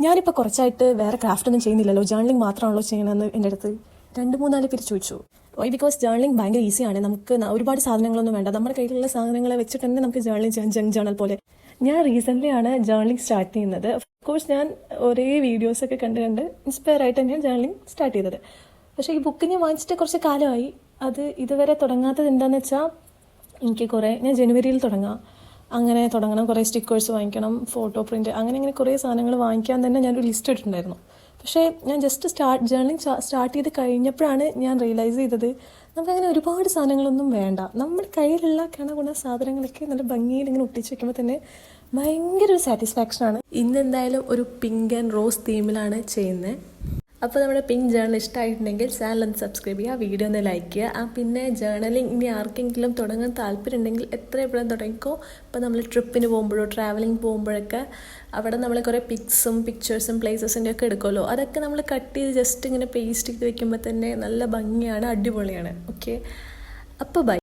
ഞാനിപ്പോൾ കുറച്ചായിട്ട് വേറെ ക്രാഫ്റ്റൊന്നും ചെയ്യുന്നില്ലല്ലോ, ജേർണലിംഗ് മാത്രമാണല്ലോ ചെയ്യണമെന്ന് എൻ്റെ അടുത്ത് 2-3 പേര് ചോദിച്ചു. വൈ? ബിക്കോസ് ജേർണലിംഗ് ഭയങ്കര ഈസിയാണ്. നമുക്ക് ഒരുപാട് സാധനങ്ങളൊന്നും വേണ്ട, നമ്മുടെ കയ്യിലുള്ള സാധനങ്ങളെ വെച്ചിട്ട് തന്നെ നമുക്ക് ജേർണലിംഗ് ചെയ്യാം, ജങ്ക് ജേർണൽ പോലെ. ഞാൻ റീസെൻ്റ്ലി ആണ് ജേർണലിംഗ് സ്റ്റാർട്ട് ചെയ്യുന്നത്. ഓഫ്കോഴ്സ് ഞാൻ ഒരേ വീഡിയോസൊക്കെ കണ്ട് ഇൻസ്പയർ ആയിട്ട് തന്നെയാണ് ജേർണലിംഗ് സ്റ്റാർട്ട് ചെയ്തത്. പക്ഷേ ഈ ബുക്ക് ഞാൻ വാങ്ങിച്ചിട്ട് കുറച്ച് കാലമായി. അത് ഇതുവരെ തുടങ്ങാത്തത് എന്താണെന്ന് വെച്ചാൽ, ഞാൻ ജനുവരിയിൽ അങ്ങനെ തുടങ്ങണം, കുറേ സ്റ്റിക്കേഴ്സ് വാങ്ങിക്കണം, ഫോട്ടോ പ്രിൻറ്റ്, അങ്ങനെ കുറേ സാധനങ്ങൾ വാങ്ങിക്കാൻ തന്നെ ഞാനൊരു ലിസ്റ്റ് ഇട്ടിട്ടുണ്ടായിരുന്നു. പക്ഷേ ഞാൻ ജസ്റ്റ് ജേർണലിംഗ് സ്റ്റാർട്ട് ചെയ്ത് കഴിഞ്ഞപ്പോഴാണ് ഞാൻ റിയലൈസ് ചെയ്തത്, നമുക്കങ്ങനെ ഒരുപാട് സാധനങ്ങളൊന്നും വേണ്ട. നമ്മുടെ കയ്യിലുള്ള കണകുണ സാധനങ്ങളൊക്കെ നല്ല ഭംഗിയിൽ ഇങ്ങനെ ഒട്ടിച്ച് വെക്കുമ്പോൾ തന്നെ ഭയങ്കര ഒരു സാറ്റിസ്ഫാക്ഷനാണ്. ഇന്ന് എന്തായാലും ഒരു പിങ്ക് ആൻഡ് റോസ് തീമിലാണ് ചെയ്യുന്നത്. അപ്പോൾ നമ്മുടെ പിങ്ക് ജേർണൽ ഇഷ്ടമായിട്ടുണ്ടെങ്കിൽ ചാനൽ ഒന്ന് സബ്സ്ക്രൈബ് ചെയ്യുക, വീഡിയോ ഒന്ന് ലൈക്ക് ചെയ്യുക. പിന്നെ ജേർണലിംഗ് ഇനി ആർക്കെങ്കിലും തുടങ്ങാൻ താല്പര്യം ഉണ്ടെങ്കിൽ എപ്പോഴും തുടങ്ങിക്കോ. ഇപ്പോൾ നമ്മൾ ട്രിപ്പിന് പോകുമ്പോഴോ ട്രാവലിംഗ് പോകുമ്പോഴൊക്കെ അവിടെ നമ്മൾ കുറേ പിക്ചേഴ്സും പ്ലേസസിൻ്റെ ഒക്കെ എടുക്കുമല്ലോ, അതൊക്കെ നമ്മൾ കട്ട് ചെയ്ത് ജസ്റ്റ് ഇങ്ങനെ പേസ്റ്റ് ചെയ്ത് വെക്കുമ്പോൾ തന്നെ നല്ല ഭംഗിയാണ്, അടിപൊളിയാണ്. ഓക്കെ, അപ്പോൾ ബൈ.